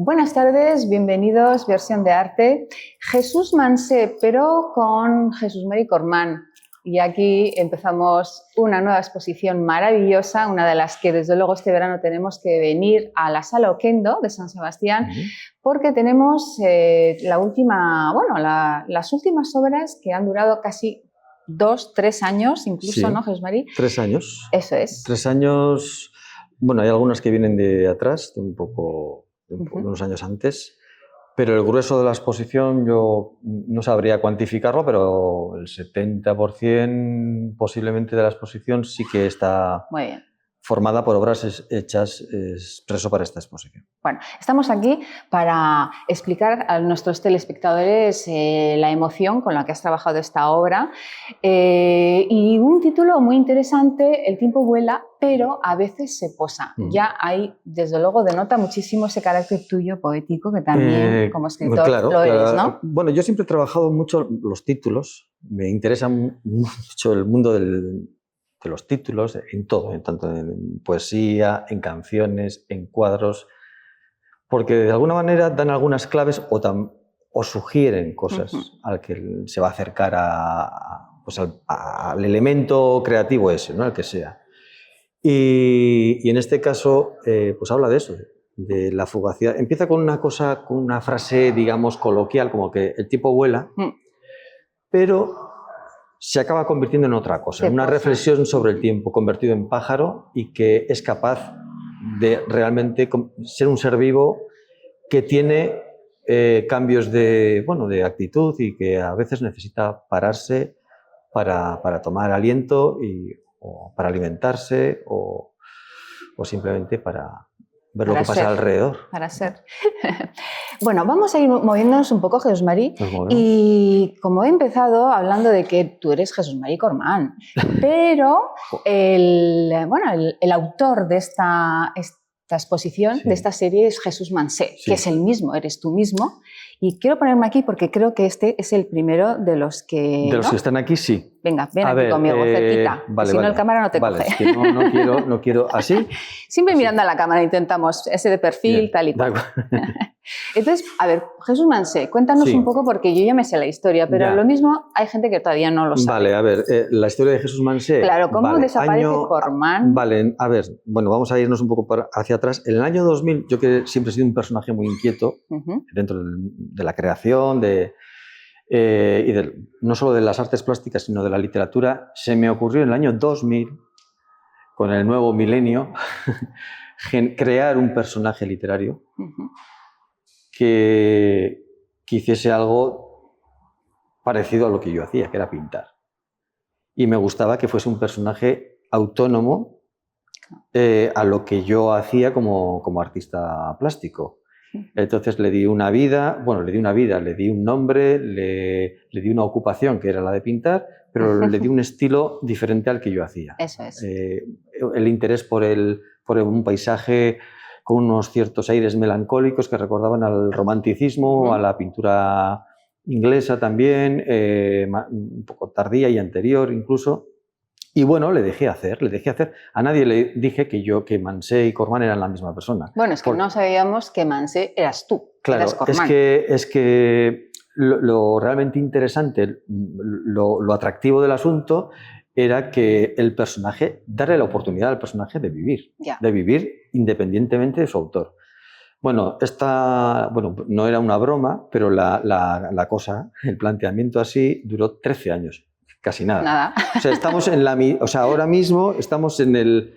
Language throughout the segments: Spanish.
Buenas tardes, bienvenidos, Versión de Arte. Jesús Mansé, pero con Jesús Mari Cormán. Y aquí empezamos una nueva exposición maravillosa, una de las que desde luego este verano tenemos que venir a la Sala Oquendo de San Sebastián, porque tenemos las últimas obras que han durado casi 2-3 años, incluso, Sí, ¿no, Jesús Mari? 3 años. Eso es. 3 años, bueno, hay algunas que vienen de atrás, de unos años antes, pero el grueso de la exposición yo no sabría cuantificarlo, pero el 70% posiblemente de la exposición sí que está Muy bien. formada por obras hechas expreso para esta exposición. Bueno, estamos aquí para explicar a nuestros telespectadores la emoción con la que has trabajado esta obra y un título muy interesante, El tiempo vuela, pero a veces se posa. Ya ahí, desde luego, denota muchísimo ese carácter tuyo poético que también como escritor lo eres, ¿no? Bueno, yo siempre he trabajado mucho los títulos, me interesa mucho el mundo de los títulos, en todo, tanto en poesía, en canciones, en cuadros, porque de alguna manera dan algunas claves o sugieren cosas al que se va a acercar al elemento creativo ese, ¿no? Al que sea. Y en este caso, pues habla de eso, de la fugacidad. Empieza con una frase, digamos, coloquial, como que el tiempo vuela, pero se acaba convirtiendo en otra cosa, en una reflexión sobre el tiempo convertido en pájaro y que es capaz de realmente ser un ser vivo que tiene cambios de actitud y que a veces necesita pararse para tomar aliento o para alimentarse o simplemente para ver lo que pasa alrededor. Para ser. Bueno, vamos a ir moviéndonos un poco, Jesús Mari. Y como he empezado hablando de que tú eres Jesús Mari Cormán, pero el autor de esta exposición, de esta serie, es Jesús Mansé, que es el mismo, eres tú mismo. Y quiero ponerme aquí porque creo que este es el primero de los que... De los que están aquí, sí. Venga, ven aquí conmigo, cerquita. Vale, si no, el cámara no te coge. Es que no quiero así. Siempre mirando a la cámara intentamos ese de perfil, tal y cual. Entonces, a ver, Jesús Mansé, cuéntanos un poco, porque yo ya me sé la historia, pero lo mismo hay gente que todavía no lo sabe. Vale, a ver, la historia de Jesús Mansé. Claro, ¿cómo desaparece Cormán? Vale, a ver, bueno, vamos a irnos un poco hacia atrás. En el año 2000, yo que siempre he sido un personaje muy inquieto dentro de la creación, no solo de las artes plásticas, sino de la literatura, se me ocurrió en el año 2000, con el nuevo milenio, crear un personaje literario que hiciese algo parecido a lo que yo hacía, que era pintar. Y me gustaba que fuese un personaje autónomo a lo que yo hacía como artista plástico. Entonces le di una vida, le di un nombre, le di una ocupación que era la de pintar, pero le di un estilo diferente al que yo hacía. Eso es. El interés por un paisaje con unos ciertos aires melancólicos que recordaban al romanticismo, a la pintura inglesa también, un poco tardía y anterior incluso. Y bueno, le dejé hacer. A nadie le dije que Mansé y Cormán eran la misma persona. Bueno, es que no sabíamos que Mansé eras tú. Claro, eras Cormán. es que lo realmente interesante, lo atractivo del asunto era que darle la oportunidad al personaje de vivir independientemente de su autor. Bueno, no era una broma, pero la cosa, el planteamiento así, duró 13 años. Casi nada. O sea, ahora mismo estamos en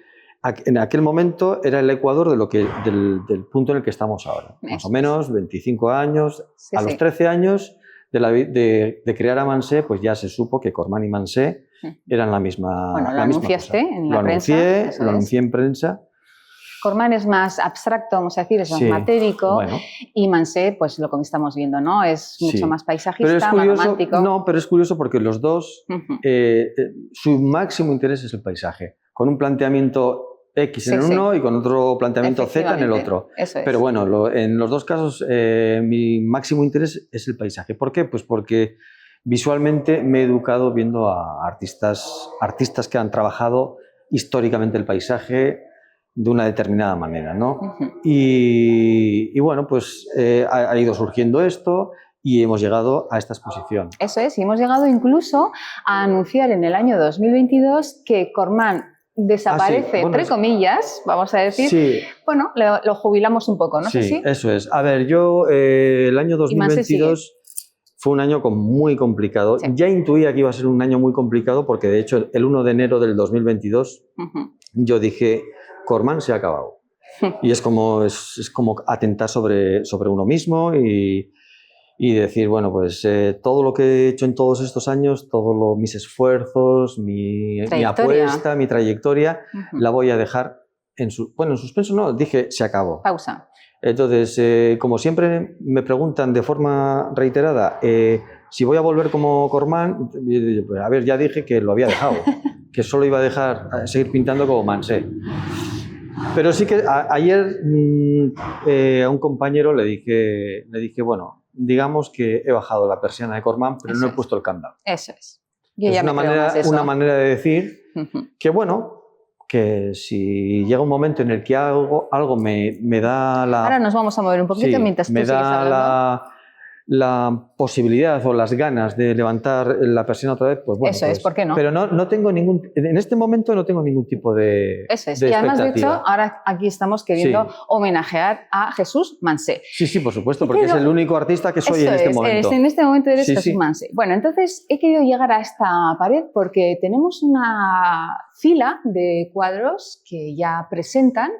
aquel momento era el ecuador del punto en el que estamos ahora. Más o menos 25 años. A los 13 años de crear a Mansé, pues ya se supo que Cormán y Mansé eran la misma. Bueno, lo anunciaste en la prensa. Lo anuncié en prensa. Cormán es más abstracto, vamos a decir, es más matérico, y Mansé, pues lo que estamos viendo, ¿no? Es mucho más paisajista, más romántico. No, pero es curioso porque los dos, su máximo interés es el paisaje, con un planteamiento X en uno y con otro planteamiento Z en el otro. Eso es. Pero bueno, en los dos casos mi máximo interés es el paisaje. ¿Por qué? Pues porque visualmente me he educado viendo a artistas que han trabajado históricamente el paisaje, de una determinada manera, ¿no? Y bueno, pues ha ido surgiendo esto y hemos llegado a esta exposición. Eso es, y hemos llegado incluso a anunciar en el año 2022 que Cormán desaparece, entre comillas, vamos a decir. Sí. Bueno, lo jubilamos un poco, ¿no? Sí, eso es. A ver, yo el año 2022 fue un año muy complicado. Sí. Ya intuía que iba a ser un año muy complicado porque, de hecho, el 1 de enero del 2022 yo dije, Cormán se ha acabado. Y es como atentar sobre uno mismo y decir, bueno, pues todo lo que he hecho en todos estos años, todos mis esfuerzos, mi apuesta, mi trayectoria, la voy a dejar en suspenso no, dije, se acabó. Pausa. Entonces, como siempre me preguntan de forma reiterada si voy a volver como Cormán, pues, a ver, ya dije que lo había dejado, que solo iba a seguir pintando como Mansé. Pero sí que ayer a un compañero le dije, bueno, digamos que he bajado la persiana de Cormán, pero no he puesto el candado. Eso es. Es una manera de decir que, bueno, que si llega un momento en el que algo me da la... Ahora nos vamos a mover un poquito mientras tú sigues hablando. La posibilidad o las ganas de levantar la persiana otra vez, pues bueno. Eso es, ¿por qué no? Pero no tengo en este momento no tengo ningún tipo de Eso es, y además, de hecho, ahora aquí estamos queriendo homenajear a Jesús Mansé. Sí, por supuesto, porque es el único artista que soy en este momento. En este momento eres Jesús Mansé. Bueno, entonces he querido llegar a esta pared porque tenemos una fila de cuadros que ya presentan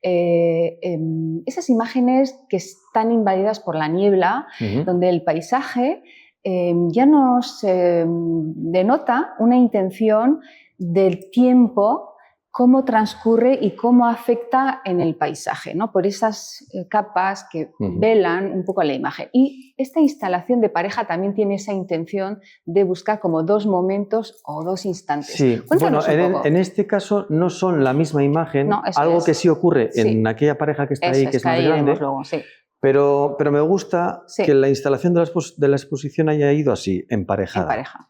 esas imágenes que están invadidas por la niebla, donde el paisaje ya nos denota una intención del tiempo, cómo transcurre y cómo afecta en el paisaje, ¿no? Por esas capas que velan un poco la imagen. Y esta instalación de pareja también tiene esa intención de buscar como dos momentos o dos instantes. Sí, Cuéntanos bueno, en este caso no son la misma imagen, algo que sí ocurre en aquella pareja que está ahí, que es más grande, luego, pero me gusta que la instalación de la exposición haya ido así, emparejada. En pareja.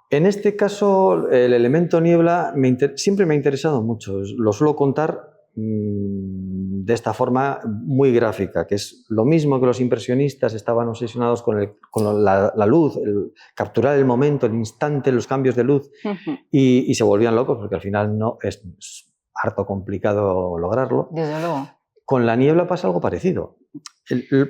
En este caso, el elemento niebla siempre me ha interesado mucho. Lo suelo contar de esta forma muy gráfica, que es lo mismo que los impresionistas estaban obsesionados con la luz, capturar el momento, el instante, los cambios de luz, y se volvían locos porque al final no es harto complicado lograrlo. Desde luego. Con la niebla pasa algo parecido,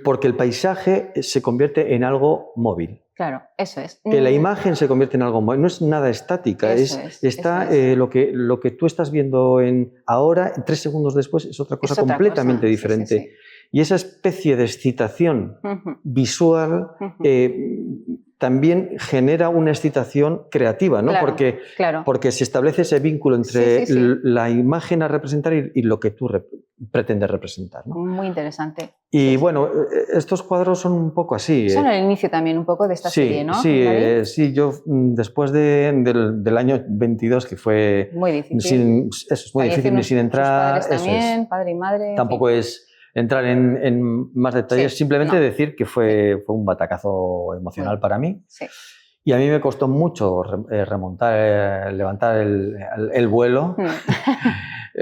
porque el paisaje se convierte en algo móvil. Claro, eso es. Que la imagen se convierte en algo móvil, no es nada estática, lo que tú estás viendo ahora, 3 segundos después, es otra cosa completamente diferente. Y esa especie de excitación visual también genera una excitación creativa, ¿no? Porque se establece ese vínculo entre la imagen a representar y lo que tú pretendes representar, ¿no? Muy interesante. Y bueno, estos cuadros son un poco así. Son el inicio también un poco de esta serie, ¿no? Sí, yo después del año 22, que fue... Muy difícil. Es muy difícil, sin entrar... Sus padres también, padre y madre... Tampoco es entrar en más detalles, simplemente decir que fue un batacazo emocional para mí. Sí. Y a mí me costó mucho levantar el vuelo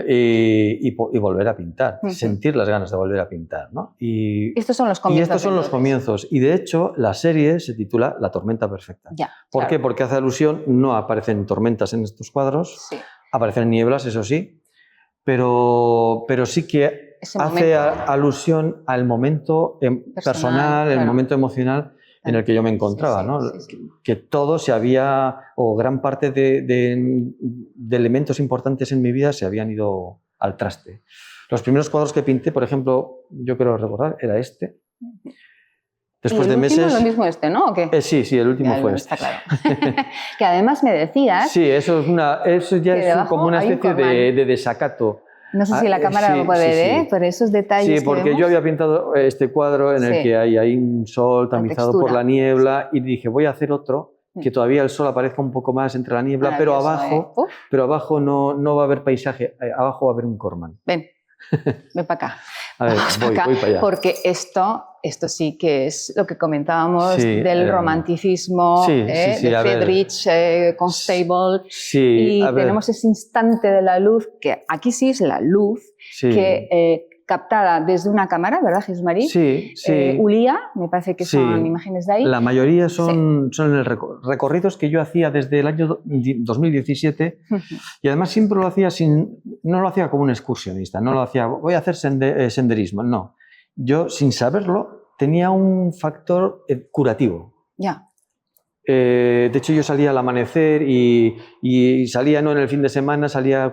y volver a pintar, sentir las ganas de volver a pintar, ¿no? Y estos son los comienzos. Y estos son los comienzos. Y de hecho, la serie se titula La tormenta perfecta. ¿Por qué? Porque hace alusión, no aparecen tormentas en estos cuadros, aparecen nieblas, eso sí, pero sí que hace alusión al momento personal, el momento emocional en el que yo me encontraba, ¿no? Que todo o gran parte de elementos importantes en mi vida se habían ido al traste. Los primeros cuadros que pinté, por ejemplo, yo creo recordar, era este. Después de meses... ¿Es lo mismo ¿no? ¿O qué? Sí, el último fue este. Está claro. Que además me decías... Sí, eso ya es como una especie de desacato. No sé si la cámara lo puede ver, pero esos detalles. Sí, porque yo había pintado este cuadro en el que hay un sol tamizado por la niebla y dije, voy a hacer otro que todavía el sol aparezca un poco más entre la niebla, pero abajo no va a haber paisaje, abajo va a haber un Cormán. Ven para acá. A ver, voy para allá. Porque esto sí que es lo que comentábamos del romanticismo, de Friedrich Constable. Sí, y tenemos ese instante de la luz, que aquí sí es la luz, que captada desde una cámara, ¿verdad, Jesús María? Sí. Ulía, me parece que son imágenes de ahí. La mayoría son recorridos que yo hacía desde el año 2017 y además siempre lo hacía no lo hacía como un excursionista, no lo hacía, voy a hacer senderismo, no. Yo, sin saberlo, tenía un factor curativo. Ya. De hecho, yo salía al amanecer y salía no en el fin de semana, salía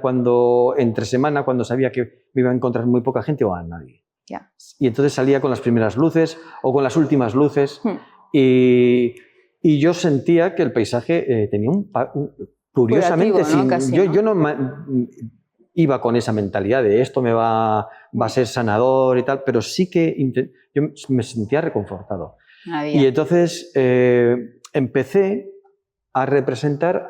entre semana, cuando sabía que me iba a encontrar muy poca gente o a nadie. Yeah. Y entonces salía con las primeras luces o con las últimas luces y yo sentía que el paisaje tenía curiosamente, curativo, ¿no? Yo no iba con esa mentalidad de esto me va a ser sanador y tal, pero sí que yo me sentía reconfortado. Y entonces empecé a representar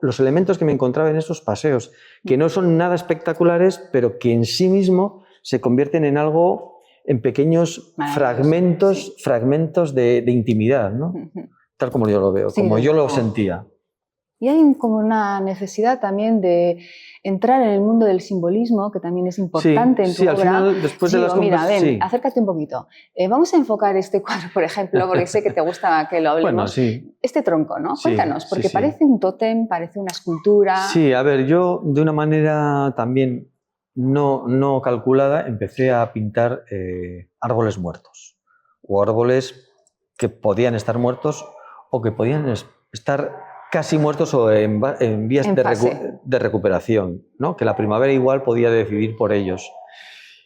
los elementos que me encontraba en esos paseos, que no son nada espectaculares, pero que en sí mismo se convierten en algo, en pequeños fragmentos de intimidad, ¿no? Tal como yo lo veo, como yo lo sentía. Y hay como una necesidad también de entrar en el mundo del simbolismo, que también es importante en tu obra. Al final, después de las mira, ven, acércate un poquito. Vamos a enfocar este cuadro, por ejemplo, porque sé que te gusta que lo hablemos. Bueno, este tronco, ¿no? Cuéntanos, porque parece un tótem, parece una escultura. Sí, a ver, yo de una manera también no calculada empecé a pintar árboles muertos o árboles que podían estar muertos o que podían estar casi muertos o en vías de recuperación, ¿no? Que la primavera igual podía decidir por ellos.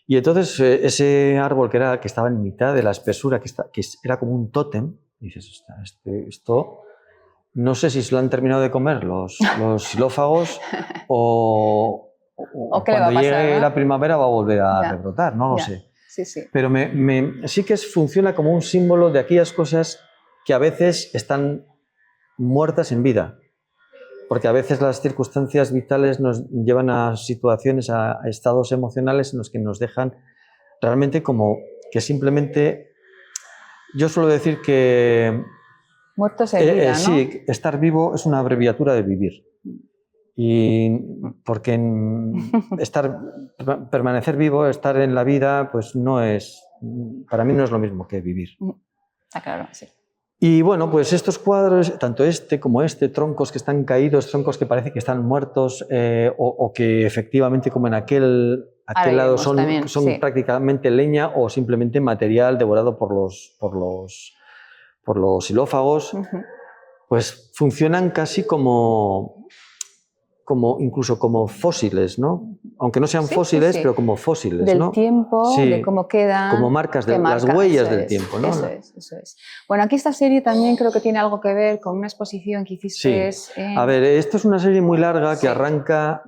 Y entonces ese árbol que estaba en mitad de la espesura, que era como un tótem, dices, esto no sé si se lo han terminado de comer los xilófagos o cuando llegue la primavera va a volver a rebrotar, no lo sé. Sí. Pero sí que funciona como un símbolo de aquellas cosas que a veces están muertas en vida, porque a veces las circunstancias vitales nos llevan a situaciones, a estados emocionales en los que nos dejan realmente como que simplemente, yo suelo decir que muertos en vida, ¿no? Sí, estar vivo es una abreviatura de vivir. Y porque permanecer vivo, estar en la vida, pues para mí no es lo mismo que vivir. Está claro, sí. Y bueno, pues estos cuadros, tanto como troncos que están caídos, troncos que parece que están muertos o que efectivamente como en aquel lado son prácticamente leña o simplemente material devorado por los xilófagos, pues funcionan casi incluso como fósiles, ¿no? Aunque no sean fósiles, pero como fósiles, del ¿no? tiempo, de cómo quedan. Como marcas, las huellas del tiempo, ¿no? Eso es. Bueno, aquí esta serie también creo que tiene algo que ver con una exposición que hiciste. A ver, esto es una serie muy larga que arranca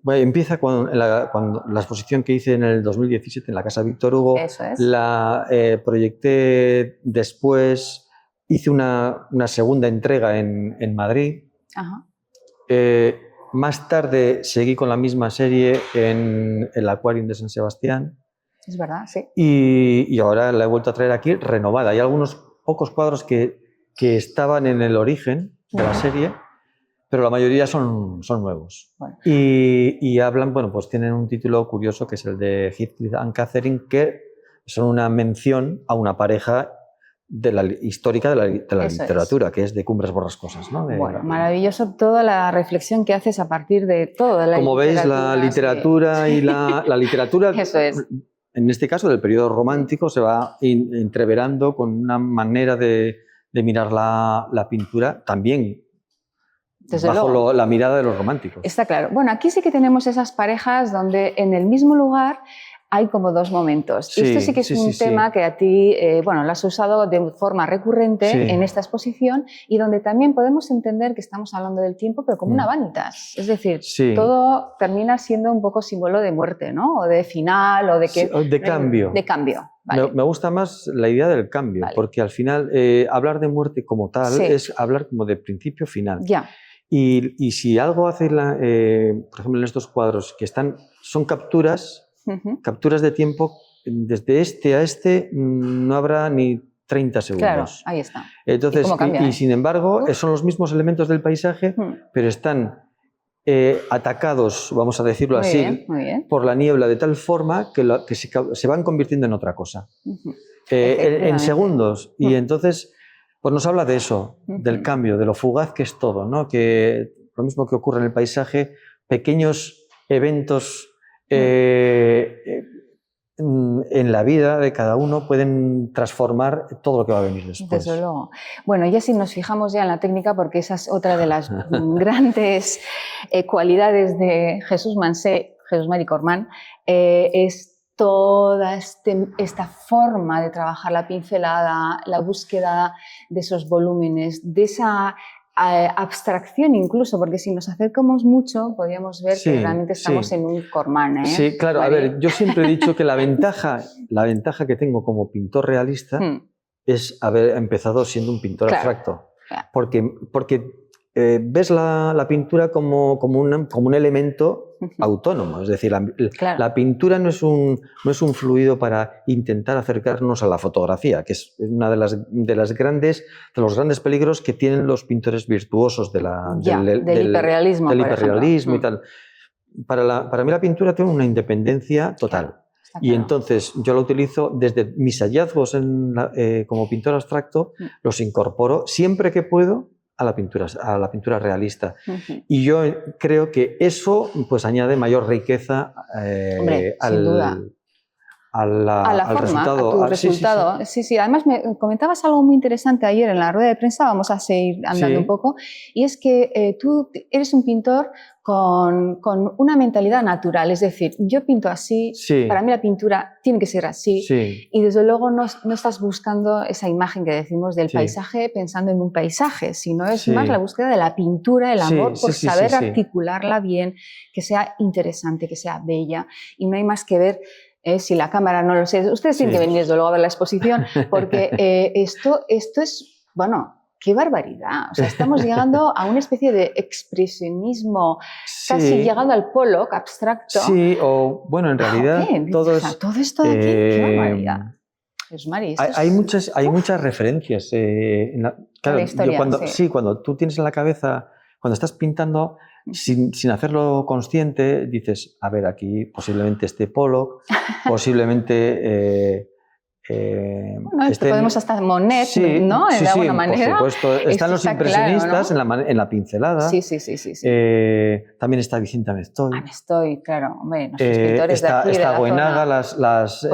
empieza cuando la exposición que hice en el 2017 en la Casa Víctor Hugo. Eso es. La proyecté después, hice una segunda entrega en Madrid. Ajá. Más tarde seguí con la misma serie en el Aquarium de San Sebastián. Es verdad, sí. Y ahora la he vuelto a traer aquí renovada. Hay algunos pocos cuadros que estaban en el origen de la serie, pero la mayoría son nuevos. Bueno. Y hablan, pues tienen un título curioso que es el de Heathcliff and Catherine, que son una mención a una pareja histórica de la literatura, que es de Cumbres Borrascosas, ¿no? Bueno, maravilloso toda la reflexión que haces a partir de todo. Como veis, la literatura y la literatura, eso es. En este caso del periodo romántico, se va entreverando con una manera de mirar la pintura también bajo la mirada de los románticos. Está claro. Bueno, aquí sí que tenemos esas parejas donde en el mismo lugar hay como dos momentos. Sí, esto sí que es un tema que a ti, lo has usado de forma recurrente en esta exposición y donde también podemos entender que estamos hablando del tiempo, pero como una vanitas. Es decir, todo termina siendo un poco símbolo de muerte, ¿no? O de final, o de que... de cambio. De cambio. Vale. Me gusta más la idea del cambio, porque al final hablar de muerte como tal es hablar como de principio-final. Ya. Y si algo hace, por ejemplo, en estos cuadros, que son capturas capturas de tiempo, desde este a este no habrá ni 30 segundos. Claro, ahí está. Entonces, y sin embargo, son los mismos elementos del paisaje, pero están atacados, vamos a decirlo muy así, bien. por la niebla de tal forma que se van convirtiendo en otra cosa. En segundos. Y entonces, pues nos habla de eso, del cambio, de lo fugaz que es todo, ¿no? Que lo mismo que ocurre en el paisaje, pequeños eventos en la vida de cada uno pueden transformar todo lo que va a venir después. Desde luego. Bueno, ya si nos fijamos ya en la técnica, porque esa es otra de las grandes cualidades de Jesús Mari Cormán, es toda esta forma de trabajar la pincelada, la búsqueda de esos volúmenes, de esa abstracción incluso, porque si nos acercamos mucho podríamos ver que realmente estamos en un Cormán, ¿eh? Sí, claro. ¿Vale? A ver, yo siempre he dicho que la ventaja que tengo como pintor realista es haber empezado siendo un pintor abstracto. Claro. Porque ves la pintura como un elemento autónomo, es decir, la pintura no es un fluido para intentar acercarnos a la fotografía, que es una de los grandes peligros que tienen los pintores virtuosos del hiperrealismo y tal. Para mí la pintura tiene una independencia total. Y entonces yo lo utilizo desde mis hallazgos como pintor abstracto, los incorporo siempre que puedo a la pintura realista. Y yo creo que eso pues añade mayor riqueza al resultado. Sí. Además me comentabas algo muy interesante ayer en la rueda de prensa, vamos a seguir andando un poco, y es que tú eres un pintor con una mentalidad natural, es decir, yo pinto así, para mí la pintura tiene que ser así, y desde luego no estás buscando esa imagen que decimos del paisaje pensando en un paisaje, sino es más la búsqueda de la pintura, el amor por saber articularla bien, que sea interesante, que sea bella, y no hay más que ver si la cámara no lo sé. Ustedes tienen que venir desde luego a ver la exposición, porque esto es, bueno, ¡qué barbaridad! O sea, estamos llegando a una especie de expresionismo, casi llegando al Pollock abstracto. Sí, o bueno, en realidad todo esto de aquí, ¡qué barbaridad! Jesús Mari, hay muchas referencias. Claro, la historia, cuando tú tienes en la cabeza, cuando estás pintando, sin hacerlo consciente, dices, a ver, aquí posiblemente esté Pollock, posiblemente... podemos hasta Monet, ¿no? De alguna manera. Por supuesto. Están los impresionistas, claro, ¿no? en la pincelada. Sí. También está Vicente Amestoy. Amestoy, claro. Hombre, nuestros pintores de aquí, está Goenaga, las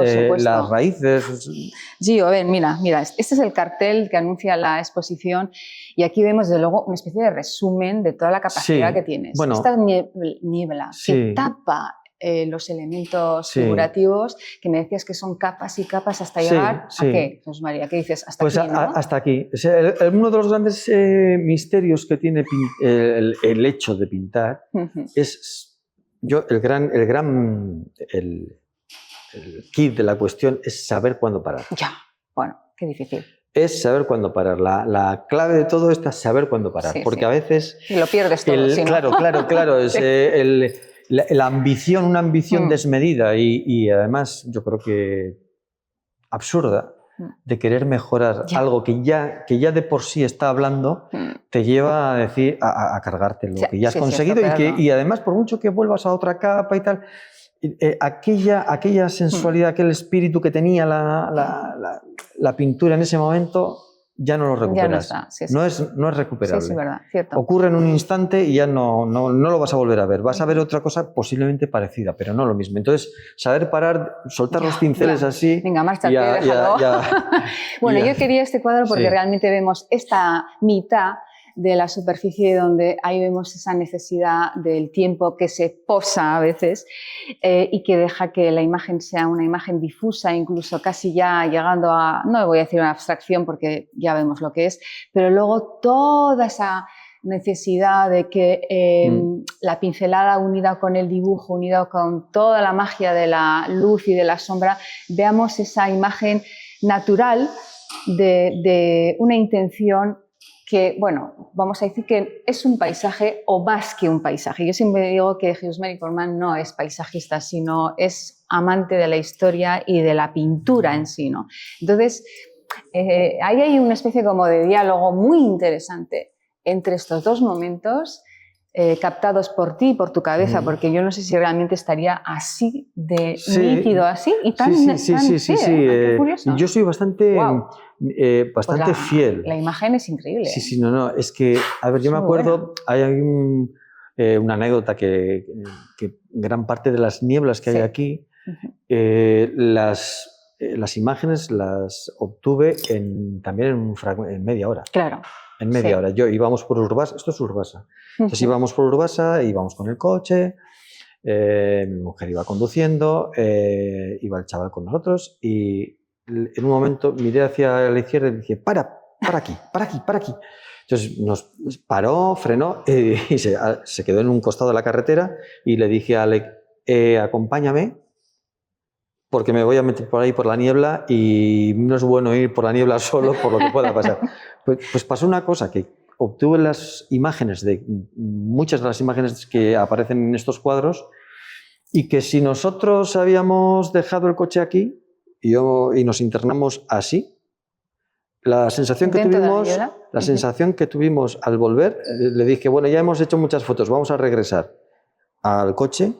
raíces. Gio, a ver, mira, este es el cartel que anuncia la exposición y aquí vemos, desde luego, una especie de resumen de toda la capacidad que tienes. Bueno, esta niebla que tapa los elementos figurativos, que me decías que son capas y capas hasta llegar ¿a qué, Jesús María? ¿Qué dices? Hasta aquí, ¿no? Hasta aquí. Uno de los grandes misterios que tiene el hecho de pintar es, el kit de la cuestión es saber cuándo parar. Ya, bueno, qué difícil. Es saber cuándo parar. La clave de todo esto es saber cuándo parar, porque a veces... Y lo pierdes todo, ¿sí, no? Claro. Es la ambición, una ambición desmedida y además yo creo que absurda, de querer mejorar algo que ya de por sí está hablando, te lleva a decir, a cargarte lo que ya has conseguido y además por mucho que vuelvas a otra capa y tal, aquella sensualidad, aquel espíritu que tenía la pintura en ese momento, ya no lo recuperas. Ya no está. No es recuperable. Sí, verdad, cierto. Ocurre en un instante y ya no lo vas a volver a ver. Vas a ver otra cosa posiblemente parecida, pero no lo mismo. Entonces, saber parar, soltar los pinceles así... Venga, márchate, déjalo. Bueno, yo quería este cuadro porque realmente vemos esta mitad de la superficie donde ahí vemos esa necesidad del tiempo que se posa a veces y que deja que la imagen sea una imagen difusa, incluso casi ya llegando a, no voy a decir una abstracción porque ya vemos lo que es, pero luego toda esa necesidad de que la pincelada unida con el dibujo, unida con toda la magia de la luz y de la sombra, veamos esa imagen natural de una intención que, bueno, vamos a decir que es un paisaje o más que un paisaje. Yo siempre digo que Jesús Mari Cormán no es paisajista, sino es amante de la historia y de la pintura en sí, ¿no? Entonces, ahí hay una especie como de diálogo muy interesante entre estos dos momentos, captados por ti y por tu cabeza, porque yo no sé si realmente estaría así de nítido, así y tan qué curioso. Yo soy bastante, bastante pues fiel. La imagen es increíble. Sí, no, es que, a ver, yo me acuerdo, hay una anécdota que gran parte de las nieblas que hay aquí, las imágenes las obtuve también en media hora. Claro. En media hora. Íbamos por Urbasa, esto es Urbasa. Entonces íbamos por Urbasa, íbamos con el coche, mi mujer iba conduciendo, iba el chaval con nosotros y en un momento miré hacia la izquierda y dije, para aquí. Entonces nos paró, frenó y se quedó en un costado de la carretera y le dije a Alec, acompáñame, porque me voy a meter por ahí por la niebla y no es bueno ir por la niebla solo por lo que pueda pasar. Pues pasó una cosa, que obtuve las imágenes, muchas de las imágenes que aparecen en estos cuadros, y que si nosotros habíamos dejado el coche aquí y nos internamos así, la sensación que tuvimos al volver, le dije, bueno, ya hemos hecho muchas fotos, vamos a regresar al coche,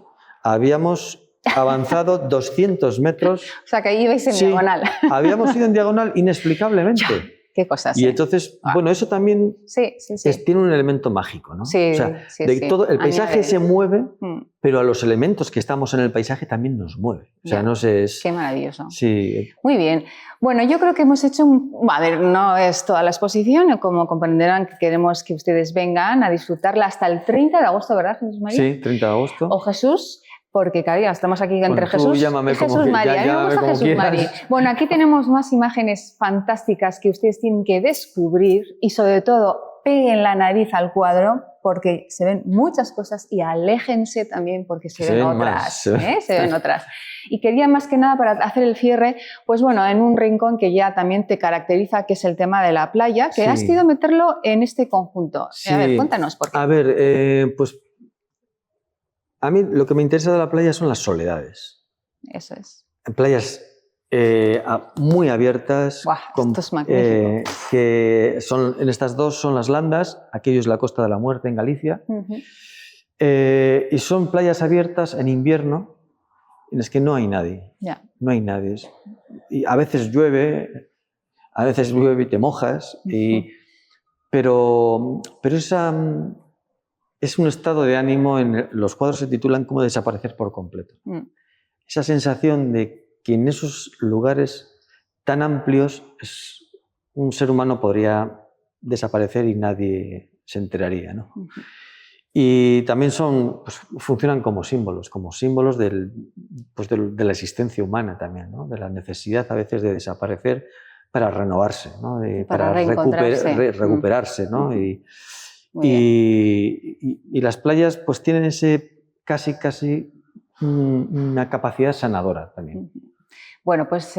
habíamos avanzado 200 metros. O sea, que ahí ibais en diagonal. Habíamos ido en diagonal inexplicablemente. Qué cosas. Y entonces, bueno, eso también tiene un elemento mágico, ¿no? Sí, o sea, el paisaje se mueve, pero a los elementos que estamos en el paisaje también nos mueve. O sea, no sé... Qué maravilloso. Sí. Muy bien. Bueno, yo creo que hemos hecho a ver, no es toda la exposición, como comprenderán, queremos que ustedes vengan a disfrutarla hasta el 30 de agosto, ¿verdad, Jesús María? Sí, 30 de agosto. O Jesús... Porque, claro, estamos aquí entre Jesús y Jesús María. A mí me gusta Jesús María. Bueno, aquí tenemos más imágenes fantásticas que ustedes tienen que descubrir y, sobre todo, peguen la nariz al cuadro porque se ven muchas cosas y aléjense también porque se ven otras. Se ven otras. Y quería, más que nada, para hacer el cierre, pues bueno, en un rincón que ya también te caracteriza, que es el tema de la playa, que has querido meterlo en este conjunto. A ver, cuéntanos por qué. A ver, pues... A mí lo que me interesa de la playa son las soledades. Eso es. Playas muy abiertas. ¡Buah! Esto es magnífico. Que en estas dos son las Landas, aquello es la Costa de la Muerte en Galicia. Y son playas abiertas en invierno en las que no hay nadie. No hay nadie. Y a veces llueve y te mojas. Pero es un estado de ánimo, los cuadros se titulan Cómo desaparecer por completo. Esa sensación de que en esos lugares tan amplios un ser humano podría desaparecer y nadie se enteraría, ¿no? Y también funcionan como símbolos de la existencia humana también, ¿no? De la necesidad a veces de desaparecer para renovarse, ¿no? Para recuperarse, ¿no? Y las playas pues tienen ese casi una capacidad sanadora también. Bueno, pues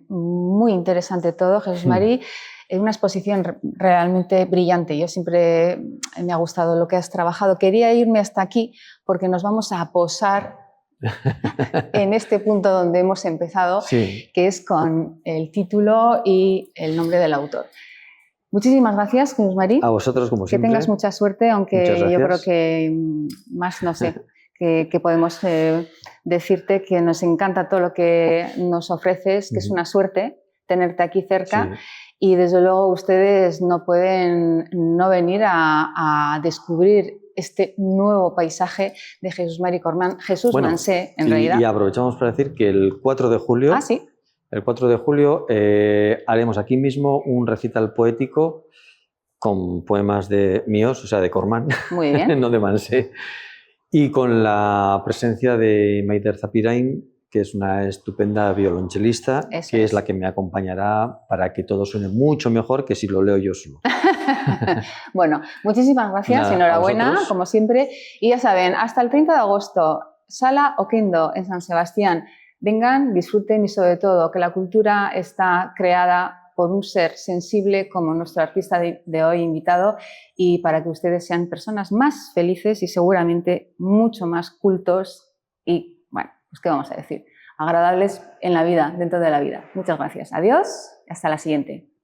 muy interesante todo, Jesús María. Es una exposición realmente brillante. Yo siempre me ha gustado lo que has trabajado. Quería irme hasta aquí porque nos vamos a posar en este punto donde hemos empezado, que es con el título y el nombre del autor. Muchísimas gracias, Jesús María. A vosotros, como siempre. Que tengas mucha suerte, aunque yo creo que más, no sé, que podemos decirte que nos encanta todo lo que nos ofreces, que es una suerte tenerte aquí cerca. Y desde luego ustedes no pueden no venir a descubrir este nuevo paisaje de Jesús María Cormán, Jesús Mansé, en realidad. Y aprovechamos para decir que el 4 de julio... El 4 de julio haremos aquí mismo un recital poético con poemas míos, o sea, de Cormán, muy bien. no de Mansé, y con la presencia de Maider Zapirain, que es una estupenda violonchelista, que es la que me acompañará para que todo suene mucho mejor que si lo leo yo solo. Bueno, muchísimas gracias, enhorabuena, como siempre. Y ya saben, hasta el 30 de agosto, Sala Oquendo, en San Sebastián. Vengan, disfruten y sobre todo que la cultura está creada por un ser sensible como nuestro artista de hoy invitado y para que ustedes sean personas más felices y seguramente mucho más cultos y, bueno, pues qué vamos a decir, agradables en la vida, dentro de la vida. Muchas gracias. Adiós, hasta la siguiente.